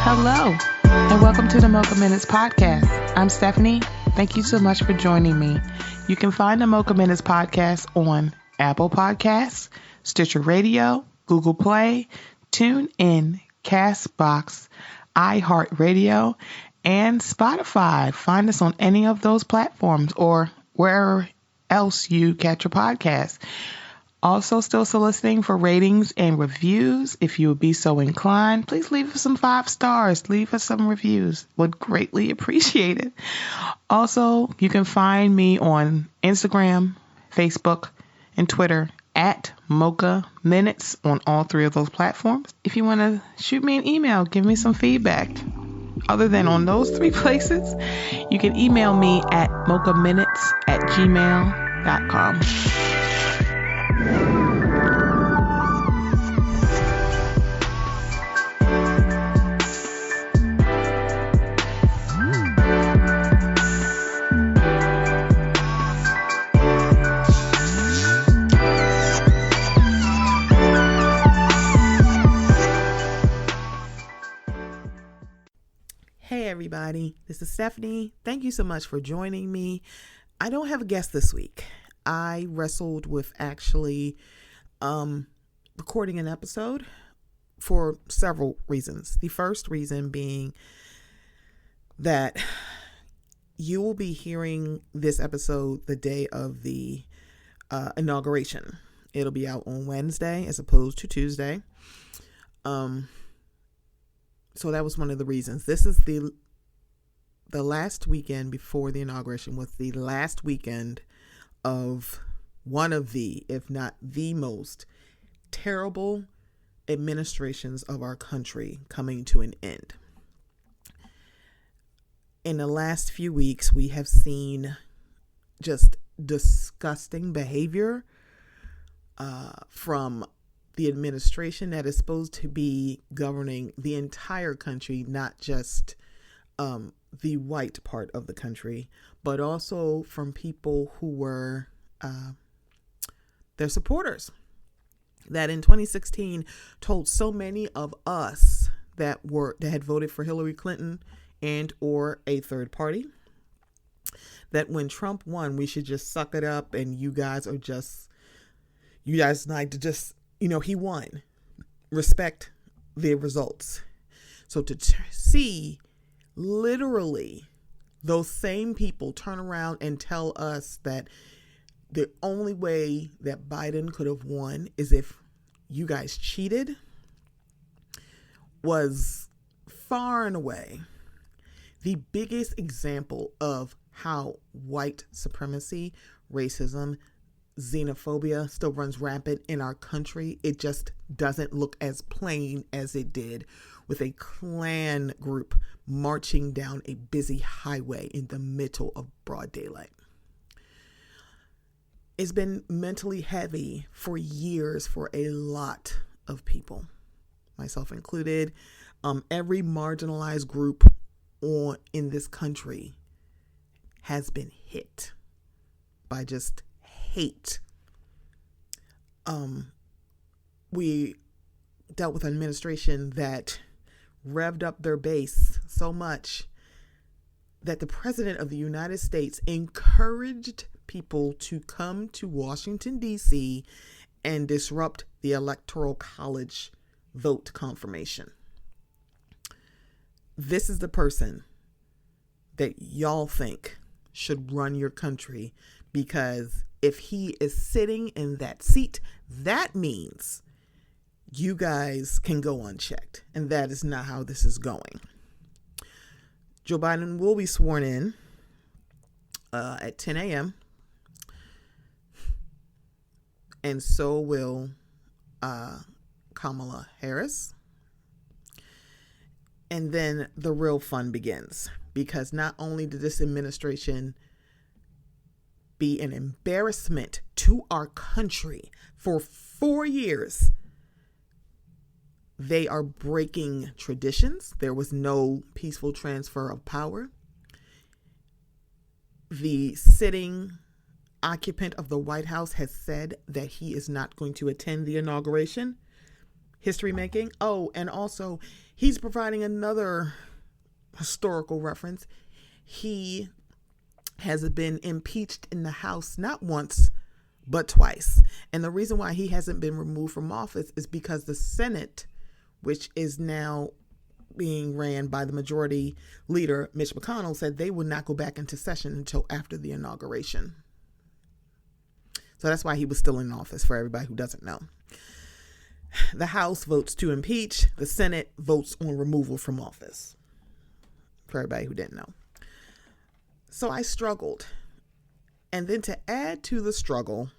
Hello, and welcome to the Mocha Minutes podcast. I'm Stephanie. Thank you so much for joining me. You can find the Mocha Minutes podcast on Apple Podcasts, Stitcher Radio, Google Play, TuneIn, Castbox, iHeartRadio, and Spotify. Find us on any of those platforms or wherever else you catch your podcast. Also, still soliciting for ratings and reviews. If you would be so inclined, please leave us some 5 stars. Leave us some reviews. Would greatly appreciate it. Also, you can find me on Instagram, Facebook, and Twitter at Mocha Minutes on all 3 of those platforms. If you want to shoot me an email, give me some feedback. Other than on those 3 places, you can email me at mochaminutes@gmail.com. Hey everybody, this is Stephanie. Thank you so much for joining me. I don't have a guest this week. I wrestled with actually recording an episode for several reasons. The first reason being that you will be hearing this episode the day of the inauguration. It'll be out on Wednesday as opposed to Tuesday. So that was one of the reasons. This is the last weekend before the inauguration, was the last weekend of one of the, if not the most terrible administrations of our country coming to an end. In the last few weeks, we have seen just disgusting behavior from the administration that is supposed to be governing the entire country, not just the white part of the country, but also from people who were their supporters, that in 2016 told so many of us that had voted for Hillary Clinton and or a third party that when Trump won, we should just suck it up, and you guys need to just, he won. Respect the results. So to see literally those same people turn around and tell us that the only way that Biden could have won is if you guys cheated was far and away the biggest example of how white supremacy, racism, xenophobia still runs rampant in our country. It just doesn't look as plain as it did with a Klan group marching down a busy highway in the middle of broad daylight. It's been mentally heavy for years for a lot of people, myself included. Every marginalized group in this country has been hit by just hate. We dealt with an administration that revved up their base so much that the president of the United States encouraged people to come to Washington, D.C. and disrupt the Electoral College vote confirmation. This is the person that y'all think should run your country, because if he is sitting in that seat, that means you guys can go unchecked. And that is not how this is going. Joe Biden will be sworn in at 10 a.m. And so will Kamala Harris. And then the real fun begins, because not only did this administration be an embarrassment to our country for 4 years, they are breaking traditions. There was no peaceful transfer of power. The sitting occupant of the White House has said that he is not going to attend the inauguration. History making. Oh, and also he's providing another historical reference. He has been impeached in the House not once, but twice. And the reason why he hasn't been removed from office is because the Senate, which is now being ran by the majority leader, Mitch McConnell, said they would not go back into session until after the inauguration. So that's why he was still in office, for everybody who doesn't know. The House votes to impeach. The Senate votes on removal from office, for everybody who didn't know. So I struggled. And then to add to the struggle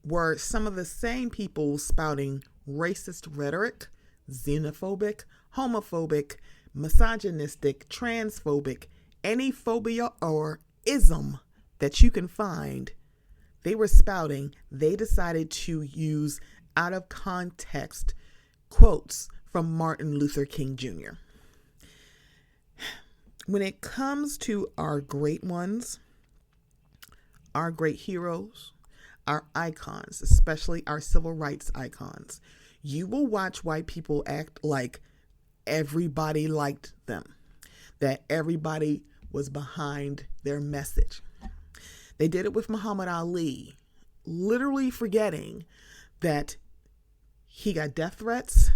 were some of the same people spouting racist rhetoric, xenophobic, homophobic, misogynistic, transphobic, any phobia or ism that you can find. They were spouting. They decided to use out of context quotes from Martin Luther King Jr. When it comes to our great ones, our great heroes, our icons, especially our civil rights icons, you will watch white people act like everybody liked them, that everybody was behind their message. They did it with Muhammad Ali, literally forgetting that he got death threats.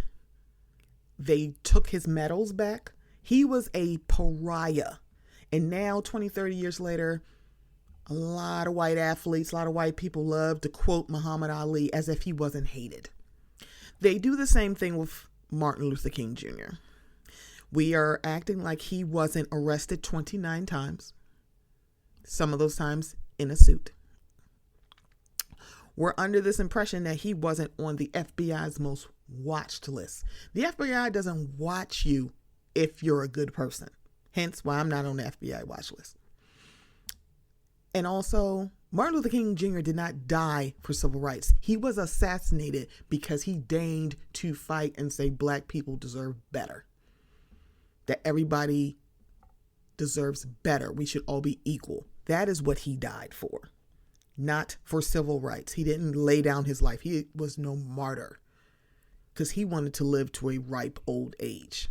They took his medals back. He was a pariah. And now, 20, 30 years later, a lot of white athletes, a lot of white people love to quote Muhammad Ali as if he wasn't hated. They do the same thing with Martin Luther King Jr. We are acting like he wasn't arrested 29 times. Some of those times in a suit. We're under this impression that he wasn't on the FBI's most watched list. The FBI doesn't watch you if you're a good person. Hence why I'm not on the FBI watch list. And also, Martin Luther King Jr. did not die for civil rights. He was assassinated because he deigned to fight and say black people deserve better. That everybody deserves better. We should all be equal. That is what he died for. Not for civil rights. He didn't lay down his life. He was no martyr. Because he wanted to live to a ripe old age.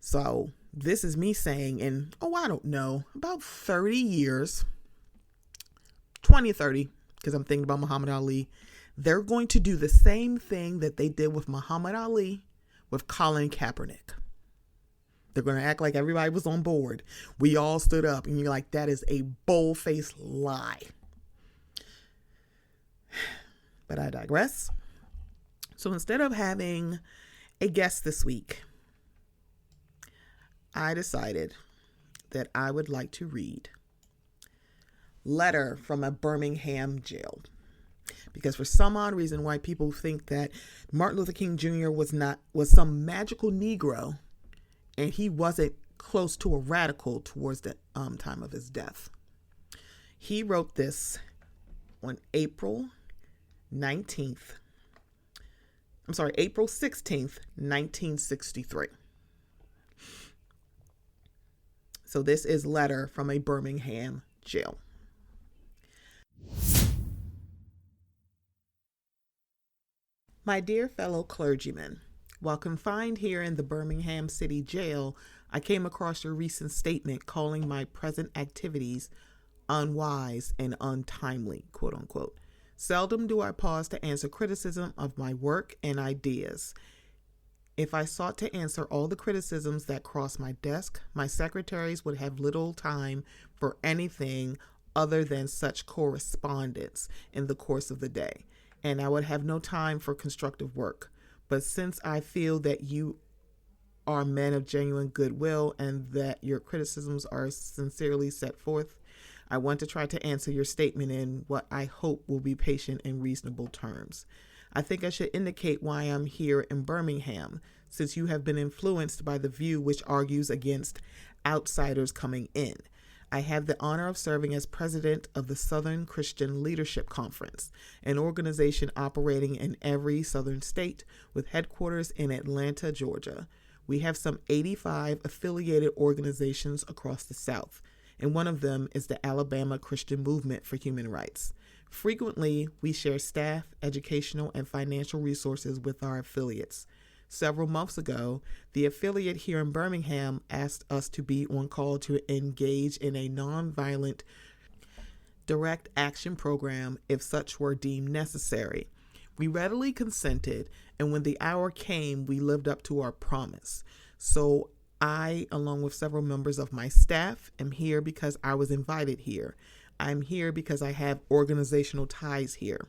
So this is me saying in, I don't know, about 30 years, 20, 30, because I'm thinking about Muhammad Ali, they're going to do the same thing that they did with Muhammad Ali with Colin Kaepernick. They're going to act like everybody was on board. We all stood up, and you're like, that is a bold-faced lie. But I digress. So instead of having a guest this week, I decided that I would like to read Letter from a Birmingham Jail. Because for some odd reason, white people think that Martin Luther King Jr. was some magical Negro, and he wasn't close to a radical towards the time of his death. He wrote this on April 16th, 1963. So this is Letter from a Birmingham Jail. My dear fellow clergymen, while confined here in the Birmingham City Jail, I came across your recent statement calling my present activities unwise and untimely, quote unquote. Seldom do I pause to answer criticism of my work and ideas. If I sought to answer all the criticisms that cross my desk, my secretaries would have little time for anything other than such correspondence in the course of the day, and I would have no time for constructive work. But since I feel that you are men of genuine goodwill and that your criticisms are sincerely set forth, I want to try to answer your statement in what I hope will be patient and reasonable terms. I think I should indicate why I'm here in Birmingham, since you have been influenced by the view which argues against outsiders coming in. I have the honor of serving as president of the Southern Christian Leadership Conference, an organization operating in every southern state with headquarters in Atlanta, Georgia. We have some 85 affiliated organizations across the South, and one of them is the Alabama Christian Movement for Human Rights. Frequently, we share staff, educational, and financial resources with our affiliates. Several months ago, the affiliate here in Birmingham asked us to be on call to engage in a nonviolent direct action program if such were deemed necessary. We readily consented, and when the hour came, we lived up to our promise. So I, along with several members of my staff, am here because I was invited here. I'm here because I have organizational ties here.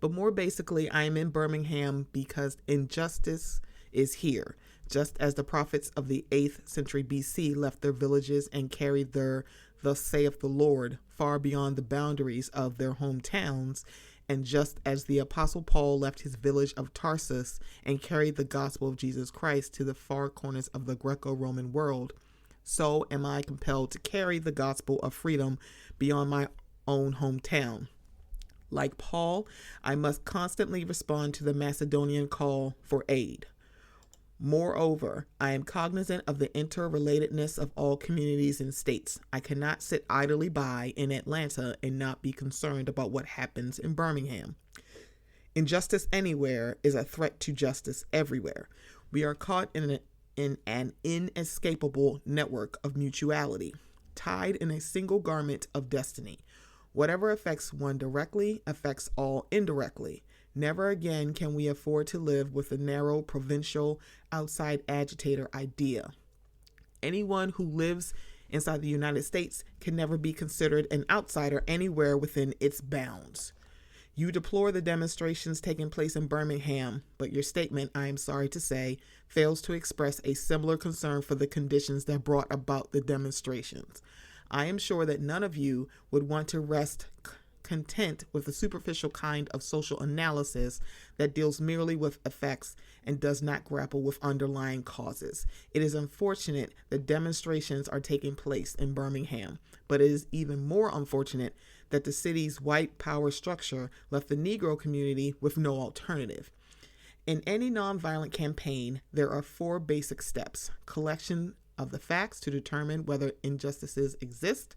But more basically, I am in Birmingham because injustice is here. Just as the prophets of the 8th century BC left their villages and carried their "Thus saith the Lord" far beyond the boundaries of their hometowns, and just as the Apostle Paul left his village of Tarsus and carried the gospel of Jesus Christ to the far corners of the Greco-Roman world, so am I compelled to carry the gospel of freedom beyond my own hometown. Like Paul, I must constantly respond to the Macedonian call for aid. Moreover, I am cognizant of the interrelatedness of all communities and states. I cannot sit idly by in Atlanta and not be concerned about what happens in Birmingham. Injustice anywhere is a threat to justice everywhere. We are caught in an inescapable network of mutuality, tied in a single garment of destiny. Whatever affects one directly affects all indirectly. Never again can we afford to live with the narrow, provincial, outside agitator idea. Anyone who lives inside the United States can never be considered an outsider anywhere within its bounds. You deplore the demonstrations taking place in Birmingham, but your statement, I am sorry to say, fails to express a similar concern for the conditions that brought about the demonstrations. I am sure that none of you would want to rest content with the superficial kind of social analysis that deals merely with effects and does not grapple with underlying causes. It is unfortunate that demonstrations are taking place in Birmingham, but it is even more unfortunate that the city's white power structure left the Negro community with no alternative. In any nonviolent campaign, there are 4 basic steps: collection of the facts to determine whether injustices exist,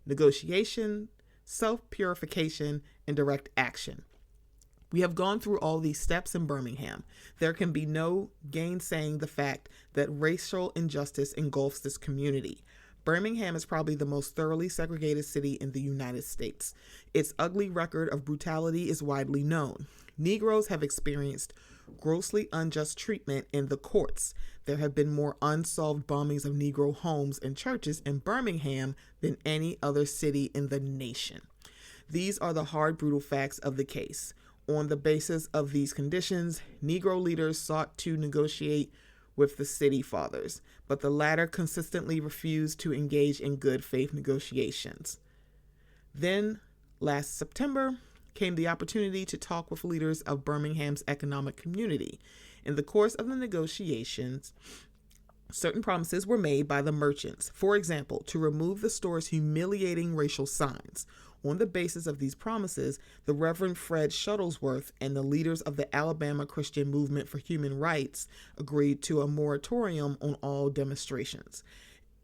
negotiation, self-purification, and direct action. We have gone through all these steps in Birmingham. There can be no gainsaying the fact that racial injustice engulfs this community. Birmingham is probably the most thoroughly segregated city in the United States. Its ugly record of brutality is widely known. Negroes have experienced grossly unjust treatment in the courts. There have been more unsolved bombings of Negro homes and churches in Birmingham than any other city in the nation. These are the hard, brutal facts of the case. On the basis of these conditions, Negro leaders sought to negotiate with the city fathers, but the latter consistently refused to engage in good faith negotiations. Then, last September, came the opportunity to talk with leaders of Birmingham's economic community. In the course of the negotiations, certain promises were made by the merchants. For example, to remove the store's humiliating racial signs. On the basis of these promises, the Reverend Fred Shuttlesworth and the leaders of the Alabama Christian Movement for Human Rights agreed to a moratorium on all demonstrations.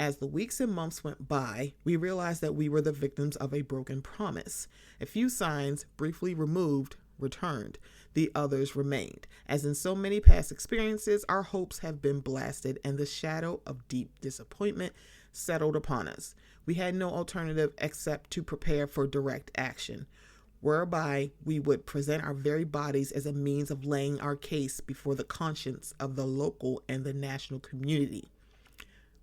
As the weeks and months went by, we realized that we were the victims of a broken promise. A few signs, briefly removed, returned. The others remained. As in so many past experiences, our hopes have been blasted and the shadow of deep disappointment settled upon us. We had no alternative except to prepare for direct action, whereby we would present our very bodies as a means of laying our case before the conscience of the local and the national community.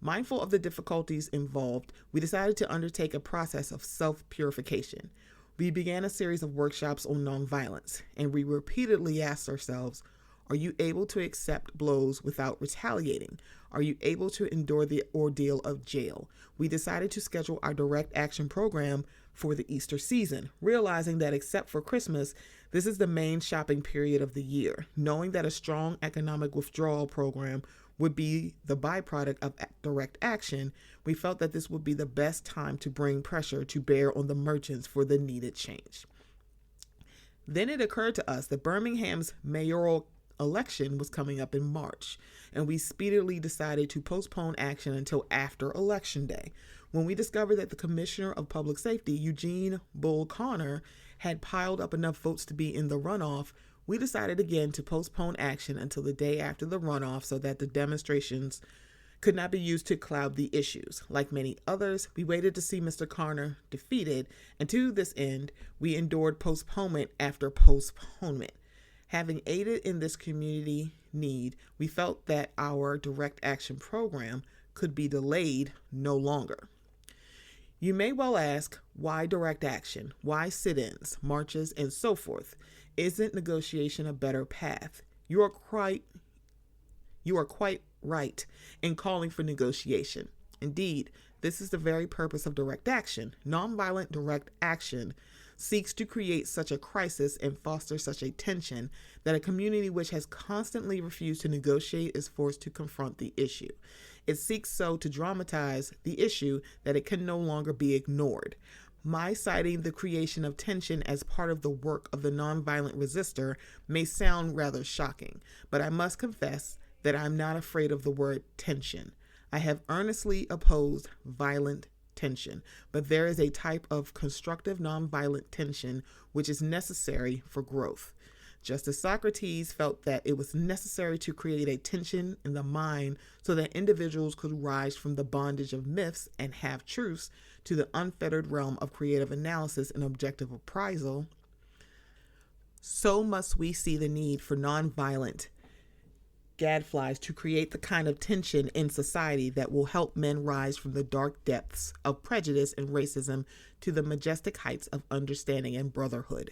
Mindful of the difficulties involved, we decided to undertake a process of self-purification. We began a series of workshops on nonviolence, and we repeatedly asked ourselves, are you able to accept blows without retaliating? Are you able to endure the ordeal of jail? We decided to schedule our direct action program for the Easter season, realizing that except for Christmas, This is the main shopping period of the year. Knowing that a strong economic withdrawal program would be the byproduct of direct action, we felt that this would be the best time to bring pressure to bear on the merchants for the needed change. Then it occurred to us that Birmingham's mayoral election was coming up in March, and we speedily decided to postpone action until after Election Day. When we discovered that the Commissioner of Public Safety, Eugene Bull Connor, had piled up enough votes to be in the runoff, we decided again to postpone action until the day after the runoff so that the demonstrations could not be used to cloud the issues. Like many others, we waited to see Mr. Connor defeated, and to this end, we endured postponement after postponement. Having aided in this community need, we felt that our direct action program could be delayed no longer. You may well ask, why direct action? Why sit-ins, marches, and so forth? Isn't negotiation a better path? You are quite right in calling for negotiation. Indeed, this is the very purpose of direct action. Nonviolent direct action seeks to create such a crisis and foster such a tension that a community which has constantly refused to negotiate is forced to confront the issue. It seeks so to dramatize the issue that it can no longer be ignored. My citing the creation of tension as part of the work of the nonviolent resistor may sound rather shocking, but I must confess that I'm not afraid of the word tension. I have earnestly opposed violent tension, but there is a type of constructive nonviolent tension which is necessary for growth. Just as Socrates felt that it was necessary to create a tension in the mind so that individuals could rise from the bondage of myths and half-truths to the unfettered realm of creative analysis and objective appraisal, so must we see the need for nonviolent gadflies to create the kind of tension in society that will help men rise from the dark depths of prejudice and racism to the majestic heights of understanding and brotherhood.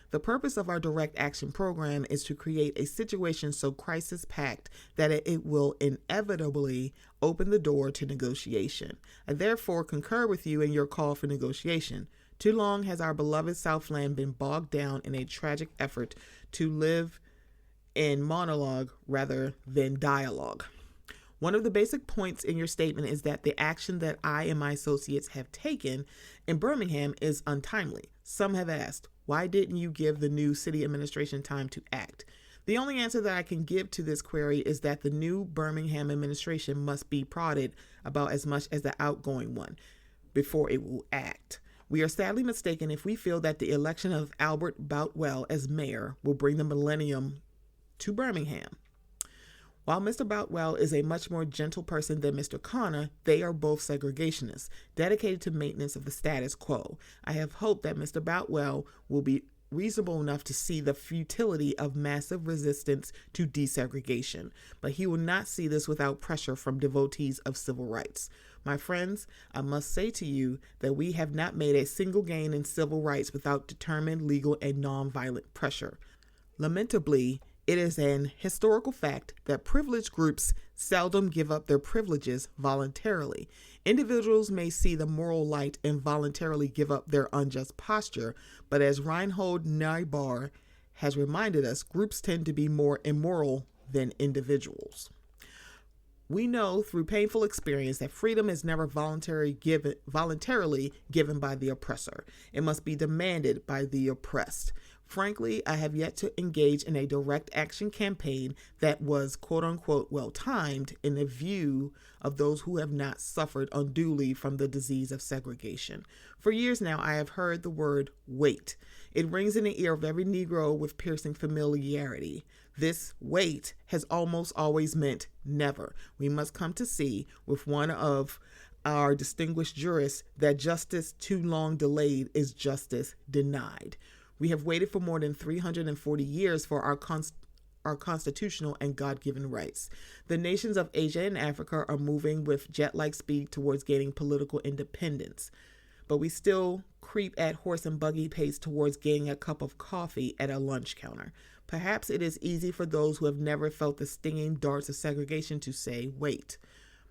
The purpose of our direct action program is to create a situation so crisis-packed that it will inevitably open the door to negotiation. I therefore concur with you in your call for negotiation. Too long has our beloved Southland been bogged down in a tragic effort to live in monologue rather than dialogue. One of the basic points in your statement is that the action that I and my associates have taken in Birmingham is untimely. Some have asked, why didn't you give the new city administration time to act? The only answer that I can give to this query is that the new Birmingham administration must be prodded about as much as the outgoing one before it will act. We are sadly mistaken if we feel that the election of Albert Boutwell as mayor will bring the millennium to Birmingham. While Mr. Boutwell is a much more gentle person than Mr. Connor, they are both segregationists, dedicated to maintenance of the status quo. I have hope that Mr. Boutwell will be reasonable enough to see the futility of massive resistance to desegregation, but he will not see this without pressure from devotees of civil rights. My friends, I must say to you that we have not made a single gain in civil rights without determined legal and nonviolent pressure. Lamentably, it is an historical fact that privileged groups seldom give up their privileges voluntarily. Individuals may see the moral light and voluntarily give up their unjust posture, but as Reinhold Niebuhr has reminded us, groups tend to be more immoral than individuals. We know through painful experience that freedom is never voluntarily given by the oppressor. It must be demanded by the oppressed. Frankly, I have yet to engage in a direct action campaign that was quote-unquote well-timed in the view of those who have not suffered unduly from the disease of segregation. For years now, I have heard the word wait. It rings in the ear of every Negro with piercing familiarity. This wait has almost always meant never. We must come to see, with one of our distinguished jurists, that justice too long delayed is justice denied. We have waited for more than 340 years for our constitutional and God-given rights. The nations of Asia and Africa are moving with jet-like speed towards gaining political independence, but we still creep at horse and buggy pace towards gaining a cup of coffee at a lunch counter. Perhaps it is easy for those who have never felt the stinging darts of segregation to say, wait.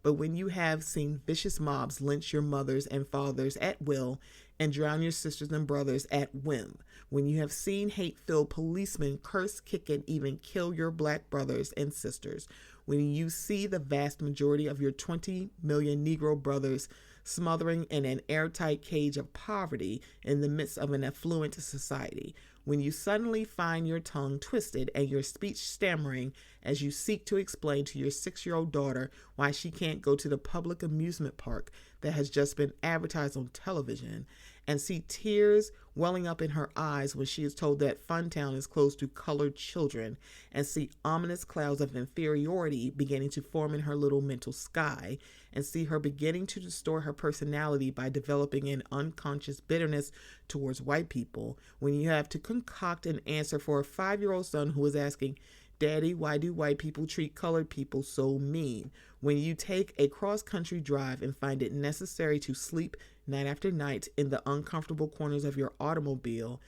But when you have seen vicious mobs lynch your mothers and fathers at will and drown your sisters and brothers at whim. When you have seen hate-filled policemen curse, kick, and even kill your black brothers and sisters. When you see the vast majority of your 20 million Negro brothers smothering in an airtight cage of poverty in the midst of an affluent society. When you suddenly find your tongue twisted and your speech stammering as you seek to explain to your 6-year-old daughter why she can't go to the public amusement park that has just been advertised on television, and see tears welling up in her eyes when she is told that Funtown is closed to colored children, and see ominous clouds of inferiority beginning to form in her little mental sky, and see her beginning to distort her personality by developing an unconscious bitterness towards white people, when you have to concoct an answer for a 5-year-old son who is asking, "Daddy, why do white people treat colored people so mean?" When you take a cross-country drive and find it necessary to sleep night after night in the uncomfortable corners of your automobile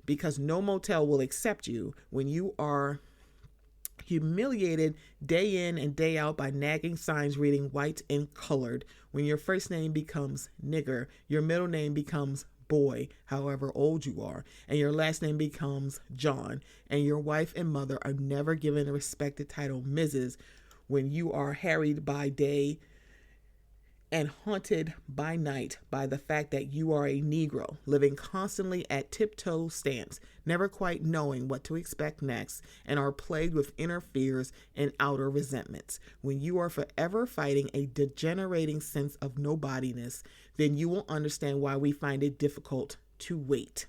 because no motel will accept you, when you are humiliated day in and day out by nagging signs reading white and colored, when your first name becomes nigger, your middle name becomes boy, however old you are, and your last name becomes John, and your wife and mother are never given the respected title Mrs., when you are harried by day and haunted by night by the fact that you are a Negro, living constantly at tiptoe stance, never quite knowing what to expect next, and are plagued with inner fears and outer resentments, when you are forever fighting a degenerating sense of nobodiness, then you will understand why we find it difficult to wait.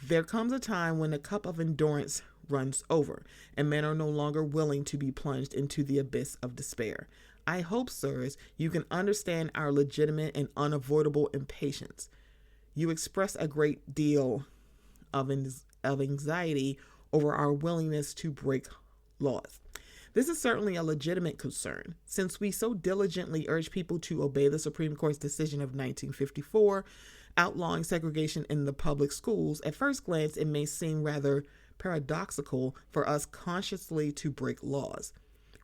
There comes a time when the cup of endurance runs over, and men are no longer willing to be plunged into the abyss of despair. I hope, sirs, you can understand our legitimate and unavoidable impatience. You express a great deal of anxiety over our willingness to break laws. This is certainly a legitimate concern, since we so diligently urge people to obey the Supreme Court's decision of 1954, outlawing segregation in the public schools. At first glance, it may seem rather paradoxical for us consciously to break laws.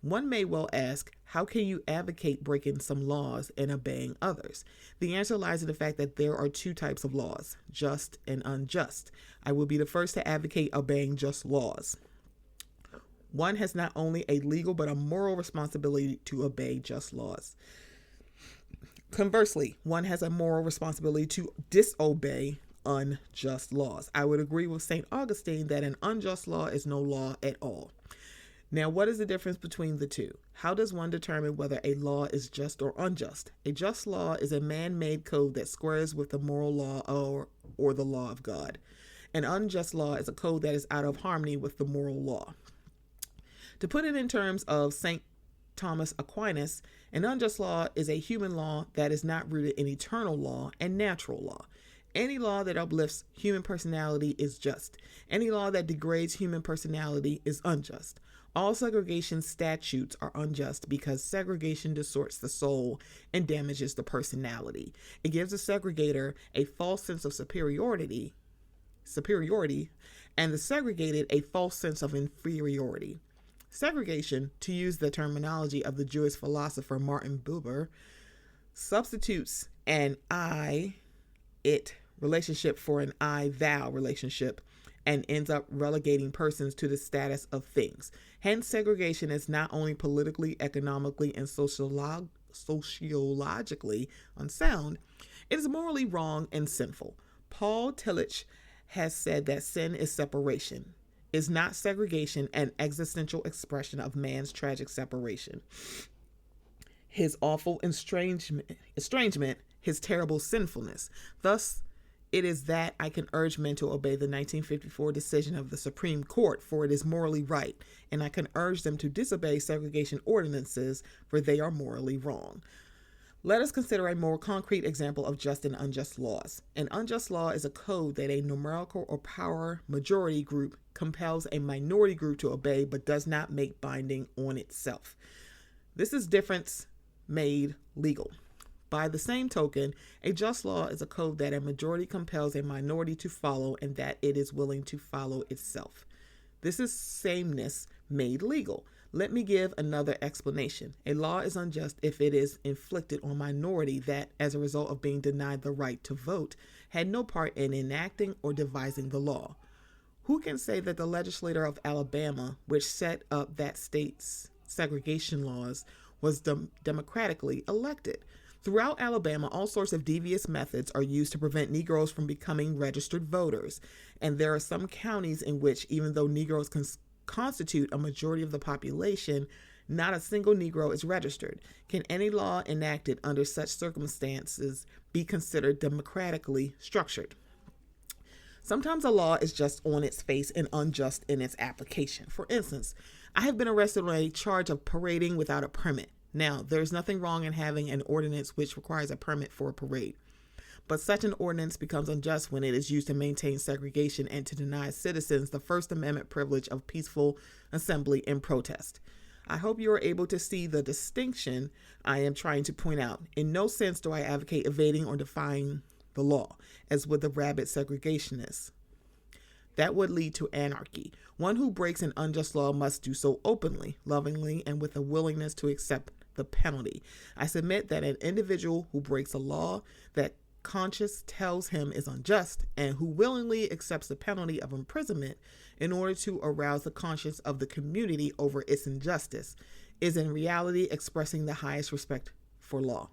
One may well ask, how can you advocate breaking some laws and obeying others? The answer lies in the fact that there are two types of laws, just and unjust. I will be the first to advocate obeying just laws. One has not only a legal but a moral responsibility to obey just laws. Conversely, one has a moral responsibility to disobey unjust laws. I would agree with St. Augustine that an unjust law is no law at all. Now, what is the difference between the two? How does one determine whether a law is just or unjust? A just law is a man-made code that squares with the moral law or the law of God. An unjust law is a code that is out of harmony with the moral law. To put it in terms of St. Thomas Aquinas, an unjust law is a human law that is not rooted in eternal law and natural law. Any law that uplifts human personality is just. Any law that degrades human personality is unjust. All segregation statutes are unjust because segregation distorts the soul and damages the personality. It gives the segregator a false sense of superiority, and the segregated a false sense of inferiority. Segregation, to use the terminology of the Jewish philosopher Martin Buber, substitutes an I-it relationship for an I-thou relationship and ends up relegating persons to the status of things. Hence, segregation is not only politically, economically, and sociologically unsound, it is morally wrong and sinful. Paul Tillich has said that sin is separation. Is not segregation an existential expression of man's tragic separation? His awful estrangement, his terrible sinfulness. Thus, it is that I can urge men to obey the 1954 decision of the Supreme Court, for it is morally right, and I can urge them to disobey segregation ordinances, for they are morally wrong. Let us consider a more concrete example of just and unjust laws. An unjust law is a code that a numerical or power majority group compels a minority group to obey but does not make binding on itself. This is difference made legal. By the same token, a just law is a code that a majority compels a minority to follow and that it is willing to follow itself. This is sameness made legal. Let me give another explanation. A law is unjust if it is inflicted on a minority that, as a result of being denied the right to vote, had no part in enacting or devising the law. Who can say that the legislator of Alabama, which set up that state's segregation laws, was democratically elected? Throughout Alabama, all sorts of devious methods are used to prevent Negroes from becoming registered voters, and there are some counties in which, even though Negroes constitute a majority of the population, not a single Negro is registered. Can any law enacted under such circumstances be considered democratically structured? Sometimes a law is just on its face and unjust in its application. For instance, I have been arrested on a charge of parading without a permit. Now, there's nothing wrong in having an ordinance which requires a permit for a parade. But such an ordinance becomes unjust when it is used to maintain segregation and to deny citizens the First Amendment privilege of peaceful assembly and protest. I hope you are able to see the distinction I am trying to point out. In no sense do I advocate evading or defying the law, as would the rabid segregationists. That would lead to anarchy. One who breaks an unjust law must do so openly, lovingly, and with a willingness to accept the penalty. I submit that an individual who breaks a law that conscience tells him is unjust and who willingly accepts the penalty of imprisonment in order to arouse the conscience of the community over its injustice is in reality expressing the highest respect for law.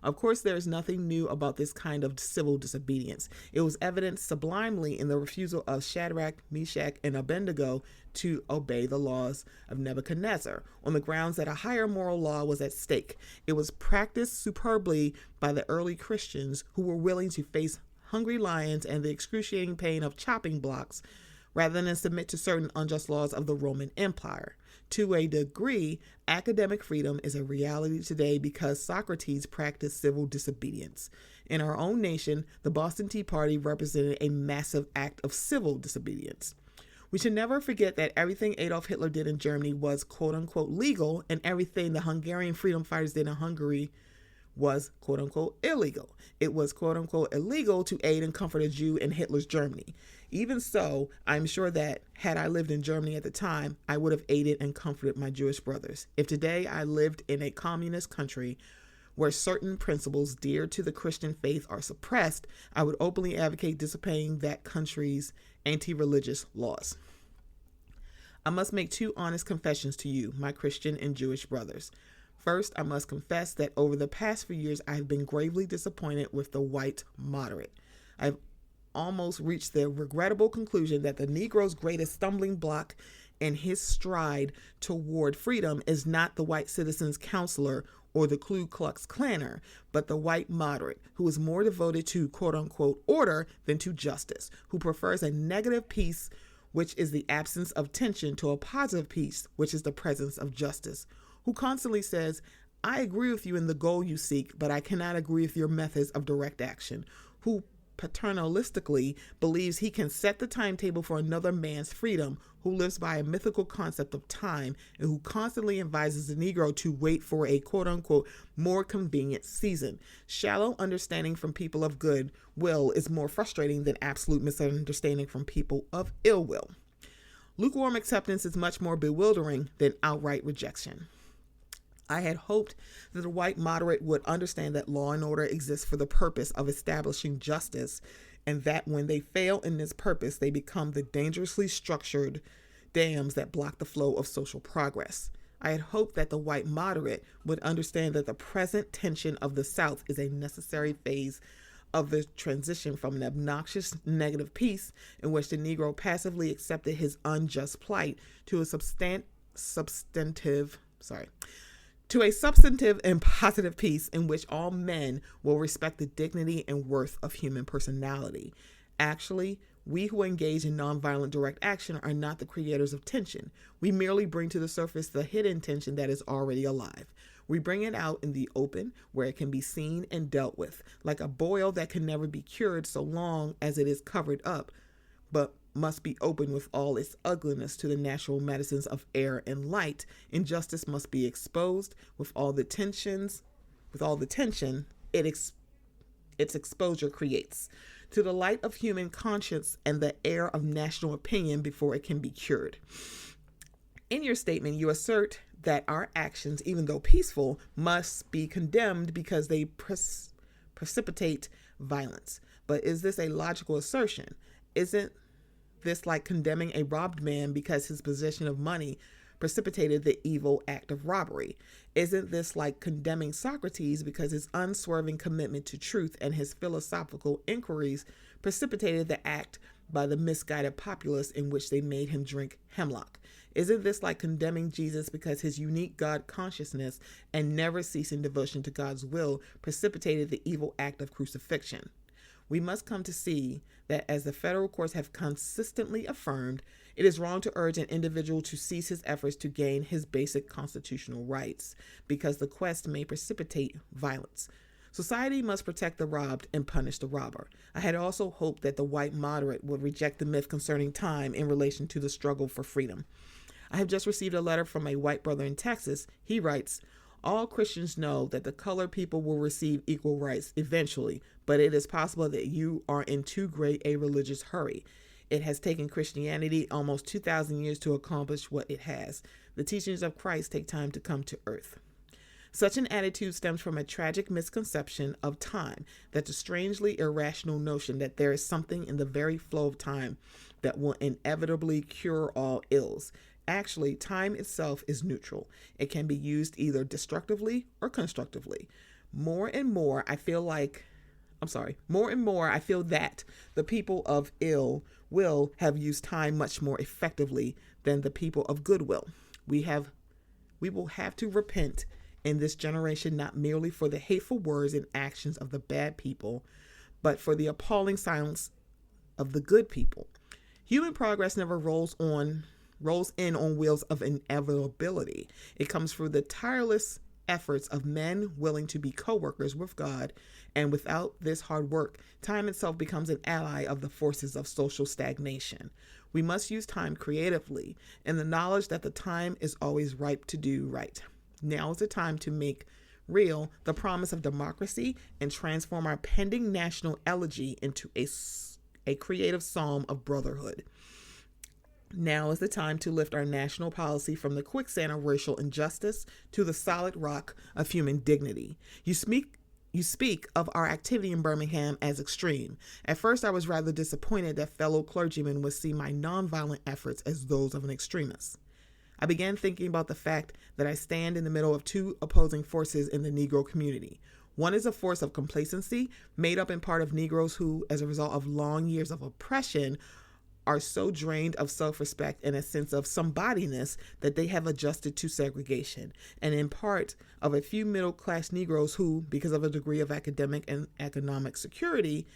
Of course, there is nothing new about this kind of civil disobedience. It was evidenced sublimely in the refusal of Shadrach, Meshach, and Abednego to obey the laws of Nebuchadnezzar on the grounds that a higher moral law was at stake. It was practiced superbly by the early Christians who were willing to face hungry lions and the excruciating pain of chopping blocks rather than submit to certain unjust laws of the Roman Empire. To a degree, academic freedom is a reality today because Socrates practiced civil disobedience. In our own nation, the Boston Tea Party represented a massive act of civil disobedience. We should never forget that everything Adolf Hitler did in Germany was quote-unquote legal, and everything the Hungarian freedom fighters did in Hungary was quote-unquote illegal. It was quote-unquote illegal to aid and comfort a Jew in Hitler's Germany. Even so, I'm sure that had I lived in Germany at the time, I would have aided and comforted my Jewish brothers. If today I lived in a communist country where certain principles dear to the Christian faith are suppressed, I would openly advocate disobeying that country's anti-religious laws. I must make two honest confessions to you, my Christian and Jewish brothers. First, I must confess that over the past few years, I have been gravely disappointed with the white moderate. I've almost reached the regrettable conclusion that the Negro's greatest stumbling block in his stride toward freedom is not the white citizen's counselor or the Ku Klux Klanner, but the white moderate, who is more devoted to quote-unquote order than to justice, who prefers a negative peace, which is the absence of tension, to a positive peace, which is the presence of justice, who constantly says, I agree with you in the goal you seek, but I cannot agree with your methods of direct action, who paternalistically believes he can set the timetable for another man's freedom, who lives by a mythical concept of time, and who constantly advises the Negro to wait for a quote-unquote more convenient season. Shallow understanding from people of good will is more frustrating than absolute misunderstanding from people of ill will. Lukewarm acceptance is much more bewildering than outright rejection. I had hoped that the white moderate would understand that law and order exists for the purpose of establishing justice, and that when they fail in this purpose, they become the dangerously structured dams that block the flow of social progress. I had hoped that the white moderate would understand that the present tension of the South is a necessary phase of the transition from an obnoxious negative peace in which the Negro passively accepted his unjust plight to a substantive and positive peace in which all men will respect the dignity and worth of human personality. Actually, we who engage in nonviolent direct action are not the creators of tension. We merely bring to the surface the hidden tension that is already alive. We bring it out in the open where it can be seen and dealt with, like a boil that can never be cured so long as it is covered up, but must be open with all its ugliness to the natural medicines of air and light. Injustice must be exposed with all the tension its exposure creates, to the light of human conscience and the air of national opinion before it can be cured. In your statement, you assert that our actions, even though peaceful, must be condemned because they precipitate violence. But is this a logical assertion? Isn't this like condemning a robbed man because his possession of money precipitated the evil act of robbery? Isn't this like condemning Socrates because his unswerving commitment to truth and his philosophical inquiries precipitated the act by the misguided populace in which they made him drink hemlock? Isn't this like condemning Jesus because his unique God consciousness and never ceasing devotion to God's will precipitated the evil act of crucifixion? We must come to see that, as the federal courts have consistently affirmed, it is wrong to urge an individual to cease his efforts to gain his basic constitutional rights, because the quest may precipitate violence. Society must protect the robbed and punish the robber. I had also hoped that the white moderate would reject the myth concerning time in relation to the struggle for freedom. I have just received a letter from a white brother in Texas. He writes, "All Christians know that the colored people will receive equal rights eventually, but it is possible that you are in too great a religious hurry. It has taken Christianity almost 2,000 years to accomplish what it has. The teachings of Christ take time to come to earth." Such an attitude stems from a tragic misconception of time, that the strangely irrational notion that there is something in the very flow of time that will inevitably cure all ills. Actually, time itself is neutral. It can be used either destructively or constructively. More and more, I feel that the people of ill will have used time much more effectively than the people of goodwill. We will have to repent in this generation, not merely for the hateful words and actions of the bad people, but for the appalling silence of the good people. Human progress never rolls in on wheels of inevitability. It comes through the tireless efforts of men willing to be co-workers with God, and without this hard work, time itself becomes an ally of the forces of social stagnation. We must use time creatively, in the knowledge that the time is always ripe to do right. Now is the time to make real the promise of democracy and transform our pending national elegy into a creative psalm of brotherhood. Now is the time to lift our national policy from the quicksand of racial injustice to the solid rock of human dignity. You speak of our activity in Birmingham as extreme. At first, I was rather disappointed that fellow clergymen would see my nonviolent efforts as those of an extremist. I began thinking about the fact that I stand in the middle of two opposing forces in the Negro community. One is a force of complacency, made up in part of Negroes who, as a result of long years of oppression, are so drained of self-respect and a sense of somebodyness that they have adjusted to segregation, and in part of a few middle-class Negroes who, because of a degree of academic and economic security,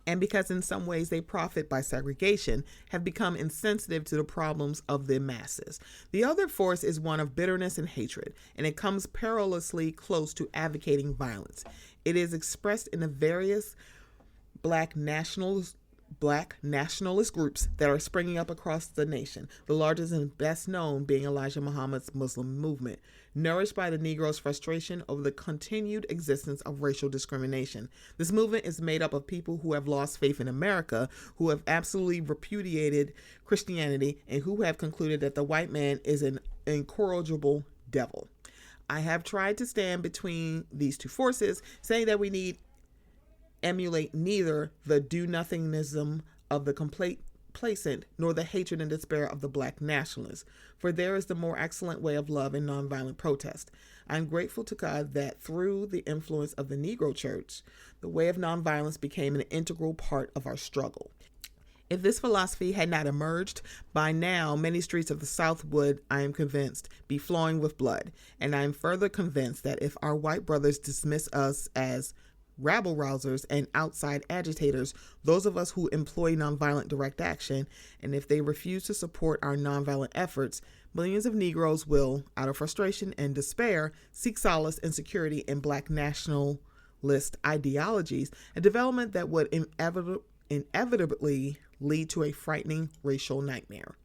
and because in some ways they profit by segregation, have become insensitive to the problems of the masses. The other force is one of bitterness and hatred, and it comes perilously close to advocating violence. It is expressed in the various black nationalist groups that are springing up across the nation, the largest and best known being Elijah Muhammad's Muslim movement, nourished by the Negro's frustration over the continued existence of racial discrimination. This movement is made up of people who have lost faith in America, who have absolutely repudiated Christianity, and who have concluded that the white man is an incorrigible devil. I have tried to stand between these two forces, saying that we need emulate neither the do-nothingism of the complacent nor the hatred and despair of the black nationalists, for there is the more excellent way of love and nonviolent protest. I am grateful to God that through the influence of the Negro Church, the way of nonviolence became an integral part of our struggle. If this philosophy had not emerged, by now many streets of the South would, I am convinced, be flowing with blood, and I am further convinced that if our white brothers dismiss us as rabble-rousers and outside agitators, those of us who employ nonviolent direct action, and if they refuse to support our nonviolent efforts, millions of Negroes will, out of frustration and despair, seek solace and security in black nationalist ideologies, a development that would inevitably lead to a frightening racial nightmare.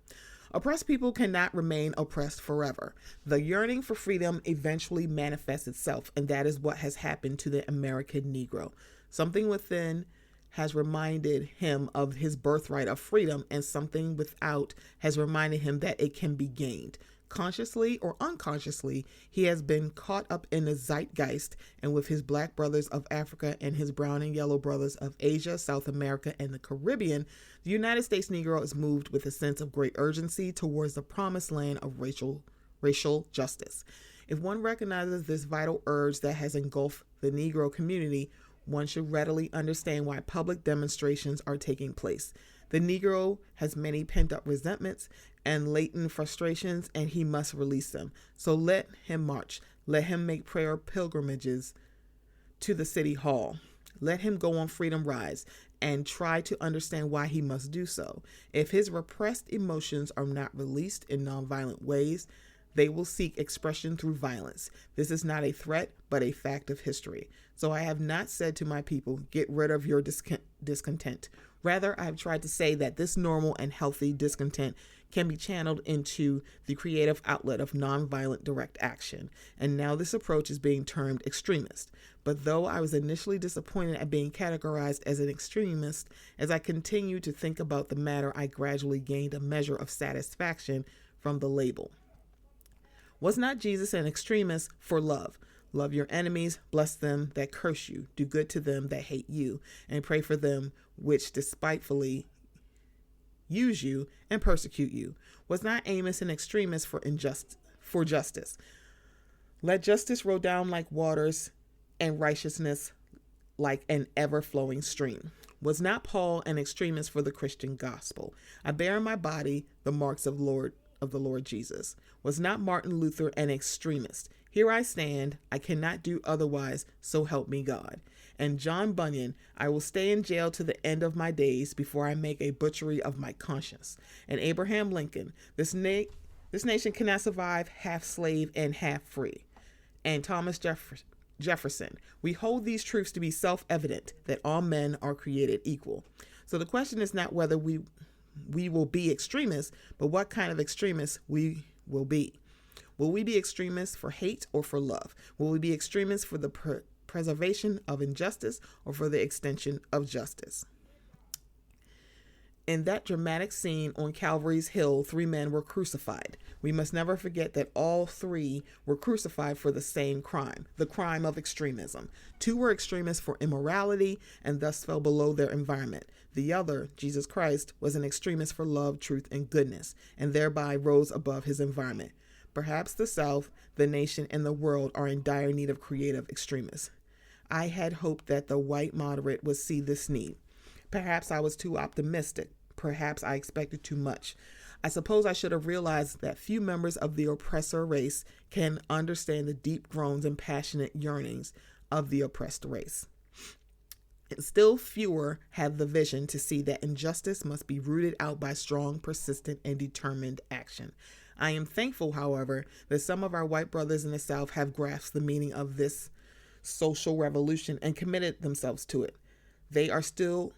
Oppressed people cannot remain oppressed forever. The yearning for freedom eventually manifests itself, and that is what has happened to the American Negro. Something within has reminded him of his birthright of freedom, and something without has reminded him that it can be gained. Consciously or unconsciously, he has been caught up in the zeitgeist, and with his black brothers of Africa and his brown and yellow brothers of Asia, South America, and the Caribbean, the United States Negro is moved with a sense of great urgency towards the promised land of racial justice. If one recognizes this vital urge that has engulfed the Negro community, one should readily understand why public demonstrations are taking place. The Negro has many pent-up resentments and latent frustrations, and he must release them. So let him march. Let him make prayer pilgrimages to the city hall. Let him go on freedom rides and try to understand why he must do so. If his repressed emotions are not released in nonviolent ways, they will seek expression through violence. This is not a threat, but a fact of history. So I have not said to my people, get rid of your discontent. Rather, I have tried to say that this normal and healthy discontent can be channeled into the creative outlet of nonviolent direct action. And now this approach is being termed extremist. But though I was initially disappointed at being categorized as an extremist, as I continued to think about the matter, I gradually gained a measure of satisfaction from the label. Was not Jesus an extremist for love? Love your enemies, bless them that curse you, do good to them that hate you, and pray for them which despitefully use you and persecute you. Was not Amos an extremist for justice? Let justice roll down like waters and righteousness like an ever-flowing stream. Was not Paul an extremist for the Christian gospel? I bear in my body the marks of the Lord Jesus. Was not Martin Luther an extremist? Here I stand, I cannot do otherwise, so help me God. And John Bunyan, I will stay in jail to the end of my days before I make a butchery of my conscience. And Abraham Lincoln, this nation cannot survive half slave and half free. And Thomas Jefferson, we hold these truths to be self-evident, that all men are created equal. So the question is not whether we will be extremists, but what kind of extremists we will be. Will we be extremists for hate or for love? Will we be extremists for the preservation of injustice or for the extension of justice? In that dramatic scene on Calvary's Hill, 3 men were crucified. We must never forget that all 3 were crucified for the same crime, the crime of extremism. 2 were extremists for immorality and thus fell below their environment. The other, Jesus Christ, was an extremist for love, truth, and goodness, and thereby rose above his environment. Perhaps the South, the nation, and the world are in dire need of creative extremists. I had hoped that the white moderate would see this need. Perhaps I was too optimistic. Perhaps I expected too much. I suppose I should have realized that few members of the oppressor race can understand the deep groans and passionate yearnings of the oppressed race. And still fewer have the vision to see that injustice must be rooted out by strong, persistent, and determined action. I am thankful, however, that some of our white brothers in the South have grasped the meaning of this social revolution and committed themselves to it. They are still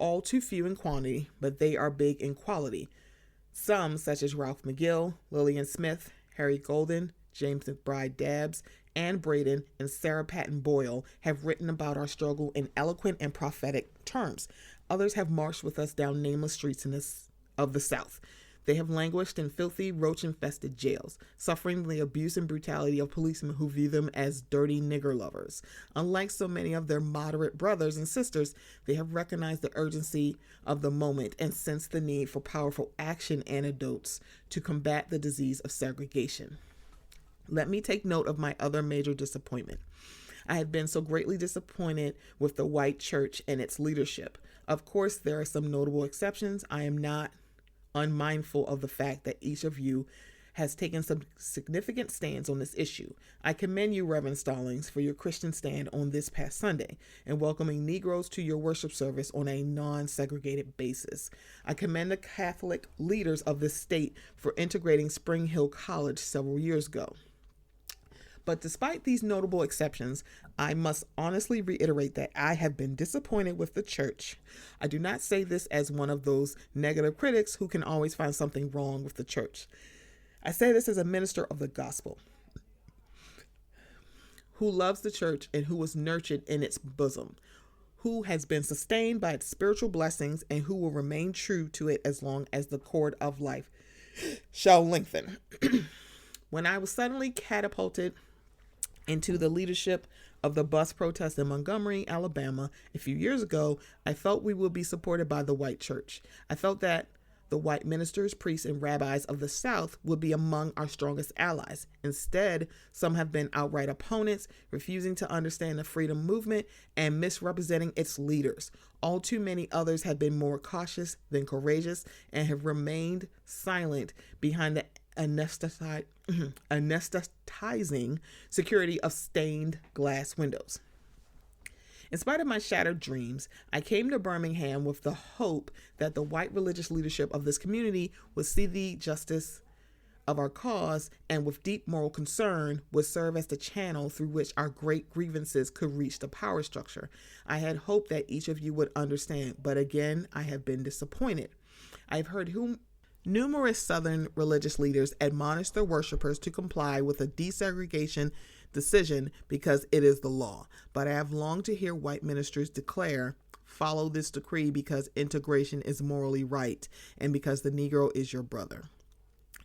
all too few in quantity, but they are big in quality. Some, such as Ralph McGill, Lillian Smith, Harry Golden, James McBride Dabbs, Ann Braden, and Sarah Patton Boyle have written about our struggle in eloquent and prophetic terms. Others have marched with us down nameless streets of the South. They have languished in filthy, roach-infested jails, suffering the abuse and brutality of policemen who view them as dirty nigger lovers. Unlike so many of their moderate brothers and sisters, they have recognized the urgency of the moment and sensed the need for powerful action antidotes to combat the disease of segregation. Let me take note of my other major disappointment. I had been so greatly disappointed with the white church and its leadership. Of course, there are some notable exceptions. I am not unmindful of the fact that each of you has taken some significant stands on this issue. I commend you, Reverend Stallings, for your Christian stand on this past Sunday and welcoming Negroes to your worship service on a non-segregated basis. I commend the Catholic leaders of this state for integrating Spring Hill College several years ago. But despite these notable exceptions, I must honestly reiterate that I have been disappointed with the church. I do not say this as one of those negative critics who can always find something wrong with the church. I say this as a minister of the gospel who loves the church and who was nurtured in its bosom, who has been sustained by its spiritual blessings and who will remain true to it as long as the cord of life shall lengthen. When I was suddenly catapulted into the leadership of the bus protest in Montgomery, Alabama, a few years ago, I felt we would be supported by the white church. I felt that the white ministers, priests, and rabbis of the South would be among our strongest allies. Instead, some have been outright opponents, refusing to understand the freedom movement and misrepresenting its leaders. All too many others have been more cautious than courageous and have remained silent behind the anesthetizing security of stained glass windows. In spite of my shattered dreams, I came to Birmingham with the hope that the white religious leadership of this community would see the justice of our cause and with deep moral concern would serve as the channel through which our great grievances could reach the power structure. I had hoped that each of you would understand, but again, I have been disappointed. I've heard numerous Southern religious leaders admonish their worshipers to comply with a desegregation decision because it is the law. But I have longed to hear white ministers declare, follow this decree because integration is morally right and because the Negro is your brother.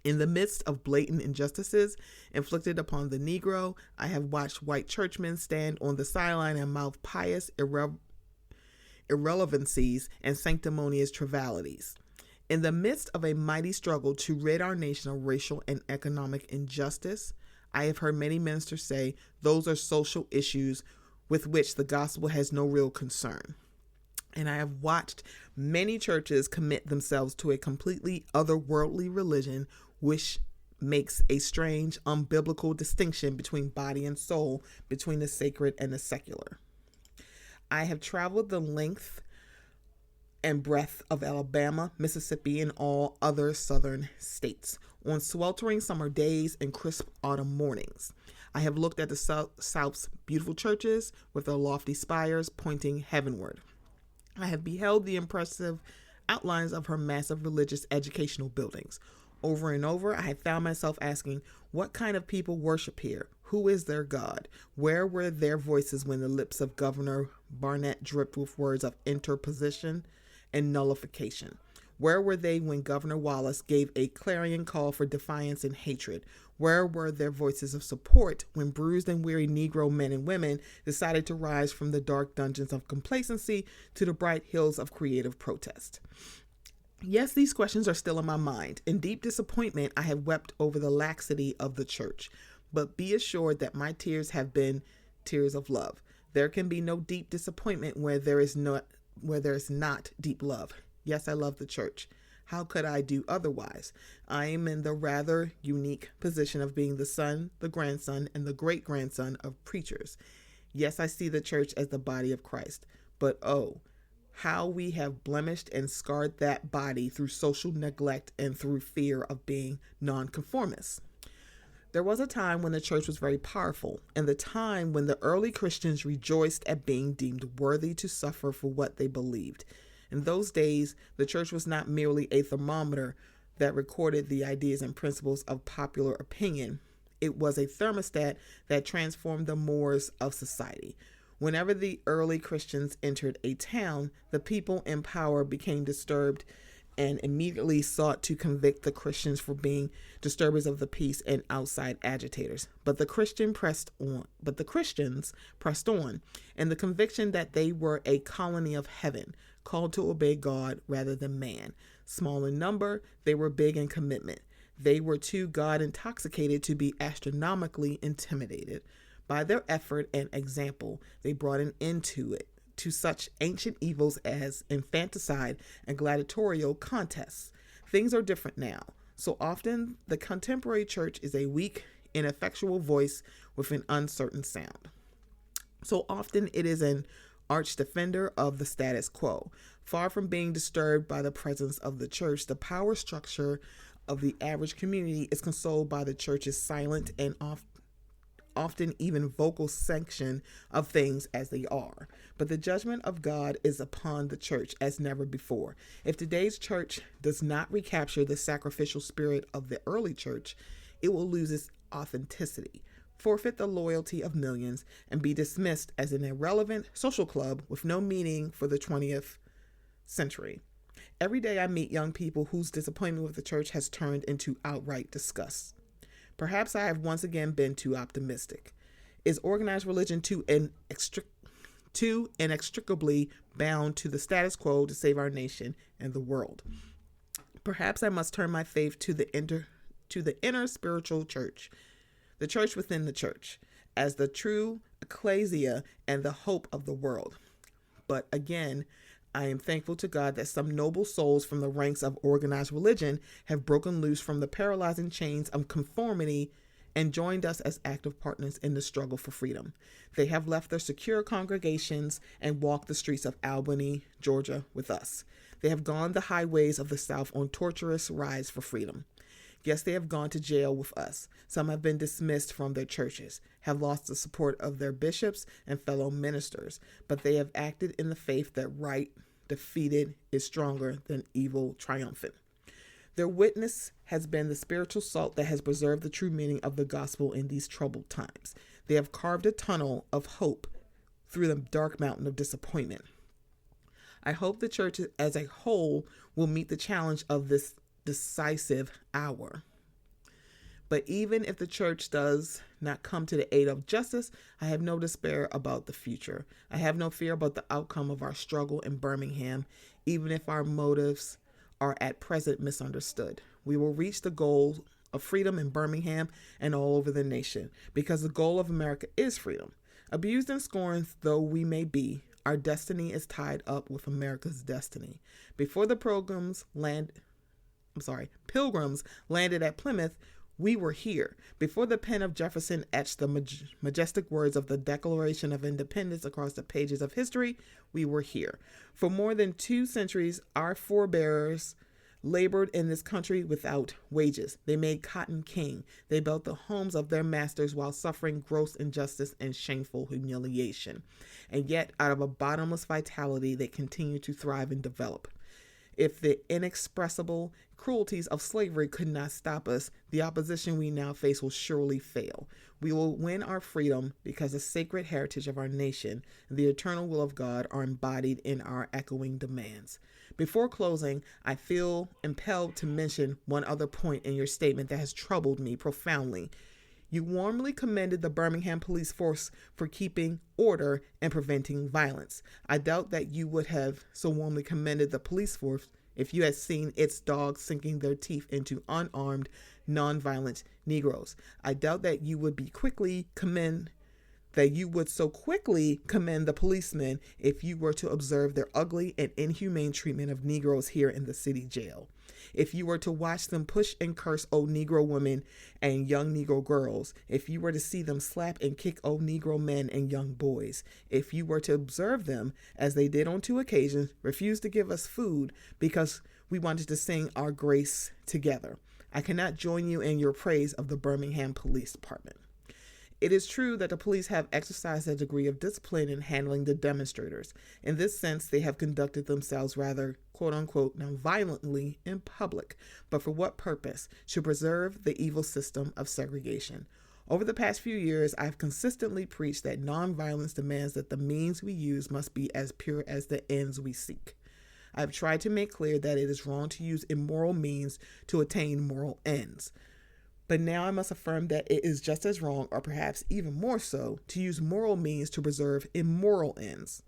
In the midst of blatant injustices inflicted upon the Negro, I have watched white churchmen stand on the sideline and mouth pious irrelevancies and sanctimonious trivialities. In the midst of a mighty struggle to rid our nation of racial and economic injustice, I have heard many ministers say those are social issues with which the gospel has no real concern. And I have watched many churches commit themselves to a completely otherworldly religion which makes a strange, unbiblical distinction between body and soul, between the sacred and the secular. I have traveled the length and breadth of Alabama, Mississippi, and all other southern states on sweltering summer days and crisp autumn mornings. I have looked at the South's beautiful churches with their lofty spires pointing heavenward. I have beheld the impressive outlines of her massive religious educational buildings. Over and over, I have found myself asking, what kind of people worship here? Who is their God? Where were their voices when the lips of Governor Barnett dripped with words of interposition and nullification? Where were they when Governor Wallace gave a clarion call for defiance and hatred? Where were their voices of support when bruised and weary Negro men and women decided to rise from the dark dungeons of complacency to the bright hills of creative protest? Yes, these questions are still in my mind. In deep disappointment, I have wept over the laxity of the church. But be assured that my tears have been tears of love. There can be no deep disappointment where there is not deep love. Yes, I love the church. How could I do otherwise? I am in the rather unique position of being the son, the grandson, and the great-grandson of preachers. Yes, I see the church as the body of Christ. But oh, how we have blemished and scarred that body through social neglect and through fear of being nonconformists. There was a time when the church was very powerful, and the time when the early Christians rejoiced at being deemed worthy to suffer for what they believed. In those days, the church was not merely a thermometer that recorded the ideas and principles of popular opinion. It was a thermostat that transformed the mores of society. Whenever the early Christians entered a town, the people in power became disturbed and immediately sought to convict the Christians for being disturbers of the peace and outside agitators. But the Christians pressed on, and the conviction that they were a colony of heaven, called to obey God rather than man. Small in number, they were big in commitment. They were too God intoxicated to be astronomically intimidated. By their effort and example, they brought an end to such ancient evils as infanticide and gladiatorial contests. Things are different now. So often, the contemporary church is a weak, ineffectual voice with an uncertain sound. So often, it is an arch defender of the status quo. Far from being disturbed by the presence of the church, the power structure of the average community is consoled by the church's silent and often even vocal sanction of things as they are. But the judgment of God is upon the church as never before. If today's church does not recapture the sacrificial spirit of the early church, it will lose its authenticity, forfeit the loyalty of millions, and be dismissed as an irrelevant social club with no meaning for the 20th century. Every day I meet young people whose disappointment with the church has turned into outright disgust. Perhaps I have once again been too optimistic. Is organized religion too inextricably bound to the status quo to save our nation and the world? Perhaps I must turn my faith to the inner spiritual church, the church within the church, as the true ecclesia and the hope of the world. But again, I am thankful to God that some noble souls from the ranks of organized religion have broken loose from the paralyzing chains of conformity and joined us as active partners in the struggle for freedom. They have left their secure congregations and walked the streets of Albany, Georgia with us. They have gone the highways of the South on torturous rides for freedom. Yes, they have gone to jail with us. Some have been dismissed from their churches, have lost the support of their bishops and fellow ministers, but they have acted in the faith that right defeated is stronger than evil triumphant. Their witness has been the spiritual salt that has preserved the true meaning of the gospel in these troubled times. They have carved a tunnel of hope through the dark mountain of disappointment. I hope the church as a whole will meet the challenge of this decisive hour. But even if the church does not come to the aid of justice, I have no despair about the future. I have no fear about the outcome of our struggle in Birmingham, even if our motives are at present misunderstood. We will reach the goal of freedom in Birmingham and all over the nation, because the goal of America is freedom. Abused and scorned though we may be, our destiny is tied up with America's destiny. Before the pilgrims landed at Plymouth, we were here. Before the pen of Jefferson etched the majestic words of the Declaration of Independence across the pages of history, we were here. For more than 2 centuries, our forebears labored in this country without wages. They made cotton king. They built the homes of their masters while suffering gross injustice and shameful humiliation. And yet, out of a bottomless vitality, they continue to thrive and develop. If the inexpressible cruelties of slavery could not stop us, the opposition we now face will surely fail. We will win our freedom because the sacred heritage of our nation and the eternal will of God are embodied in our echoing demands. Before closing, I feel impelled to mention one other point in your statement that has troubled me profoundly. You warmly commended the Birmingham police force for keeping order and preventing violence. I doubt that you would have so warmly commended the police force if you had seen its dogs sinking their teeth into unarmed, nonviolent Negroes. I doubt that you would so quickly commend the policemen if you were to observe their ugly and inhumane treatment of Negroes here in the city jail. If you were to watch them push and curse old Negro women and young Negro girls, if you were to see them slap and kick old Negro men and young boys, if you were to observe them, as they did on 2 occasions, refuse to give us food because we wanted to sing our grace together, I cannot join you in your praise of the Birmingham Police Department. It is true that the police have exercised a degree of discipline in handling the demonstrators. In this sense, they have conducted themselves rather, quote unquote, non-violently in public. But for what purpose? To preserve the evil system of segregation. Over the past few years, I've consistently preached that nonviolence demands that the means we use must be as pure as the ends we seek. I've tried to make clear that it is wrong to use immoral means to attain moral ends. But now I must affirm that it is just as wrong, or perhaps even more so, to use moral means to preserve immoral ends.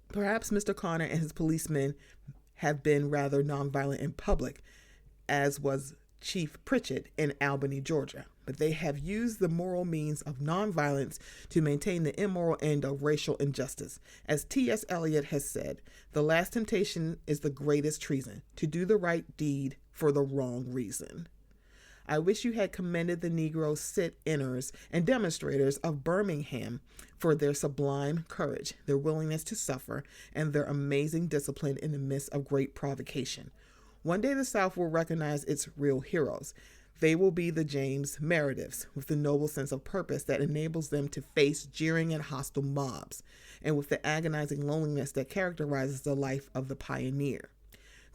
Perhaps Mr. Connor and his policemen have been rather nonviolent in public, as was Chief Pritchett in Albany, Georgia. But they have used the moral means of nonviolence to maintain the immoral end of racial injustice. As T.S. Eliot has said, the last temptation is the greatest treason, to do the right deed for the wrong reason. I wish you had commended the Negro sit-inners and demonstrators of Birmingham for their sublime courage, their willingness to suffer, and their amazing discipline in the midst of great provocation. One day the South will recognize its real heroes. They will be the James Merediths, with the noble sense of purpose that enables them to face jeering and hostile mobs, and with the agonizing loneliness that characterizes the life of the pioneer.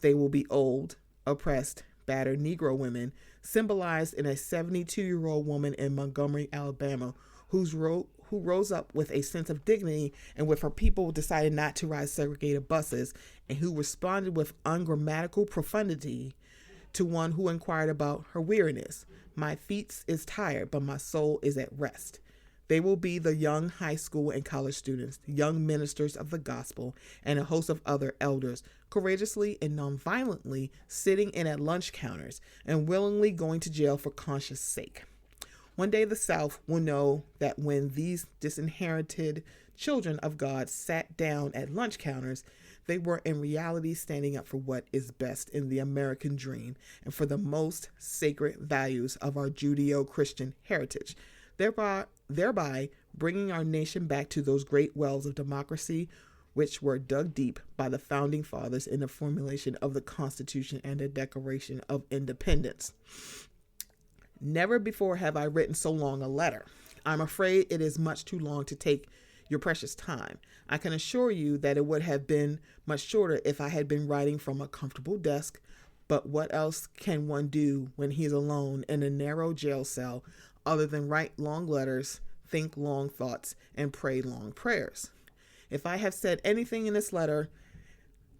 They will be old, oppressed, battered Negro women, symbolized in a 72-year-old woman in Montgomery, Alabama, who rose up with a sense of dignity and with her people decided not to ride segregated buses, and who responded with ungrammatical profundity to one who inquired about her weariness. My feet is tired, but my soul is at rest. They will be the young high school and college students, young ministers of the gospel, and a host of other elders, courageously and nonviolently sitting in at lunch counters and willingly going to jail for conscience sake. One day the South will know that when these disinherited children of God sat down at lunch counters, they were in reality standing up for what is best in the American dream and for the most sacred values of our Judeo-Christian heritage, thereby bringing our nation back to those great wells of democracy which were dug deep by the founding fathers in the formulation of the Constitution and the Declaration of Independence. Never before have I written so long a letter. I'm afraid it is much too long to take your precious time. I can assure you that it would have been much shorter if I had been writing from a comfortable desk, but what else can one do when he is alone in a narrow jail cell other than write long letters, think long thoughts, and pray long prayers? If I have said anything in this letter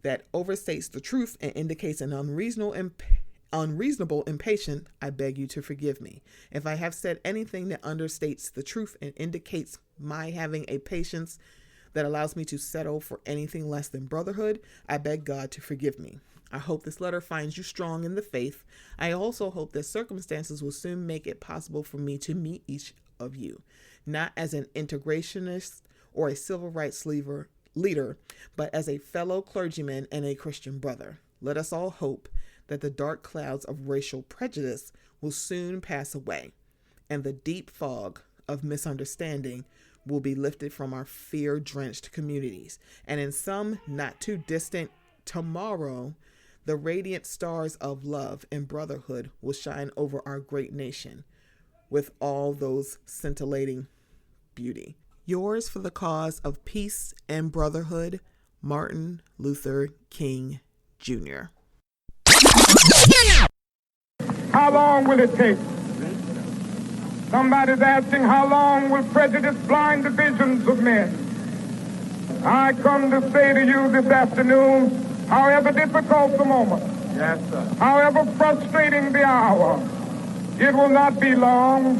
that overstates the truth and indicates an unreasonable impatience, I beg you to forgive me. If I have said anything that understates the truth and indicates my having a patience that allows me to settle for anything less than brotherhood, I beg God to forgive me. I hope this letter finds you strong in the faith. I also hope that circumstances will soon make it possible for me to meet each of you, not as an integrationist or a civil rights leader, but as a fellow clergyman and a Christian brother. Let us all hope that the dark clouds of racial prejudice will soon pass away, and the deep fog of misunderstanding will be lifted from our fear-drenched communities. And in some not too distant tomorrow, the radiant stars of love and brotherhood will shine over our great nation with all those scintillating beauty. Yours for the cause of peace and brotherhood, Martin Luther King, Jr. How long will it take? Somebody's asking, how long will prejudice blind the visions of men? I come to say to you this afternoon, however difficult the moment, yes, sir, however frustrating the hour, it will not be long,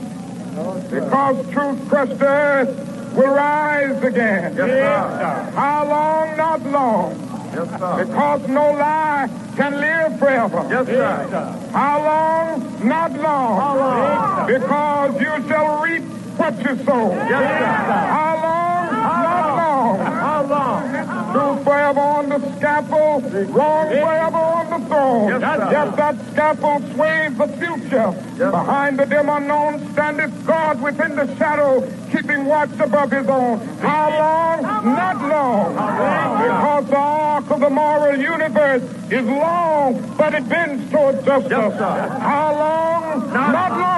because truth crushed earth will rise again. Yes, sir. How long? Not long. Yes, sir. Because no lie can live forever. Yes, sir. How long? Not long. How long? Because you shall reap what you sow. Yes, sir. How long? Not long. How long? Truth forever on the scaffold, wrong forever on the throne. Yes, yes, that scaffold sways the future. Yes. Behind the dim unknown standeth God within the shadow, keeping watch above his own. How long? Not long. Because the arc of the moral universe is long, but it bends toward justice. Yes, how long? Not long.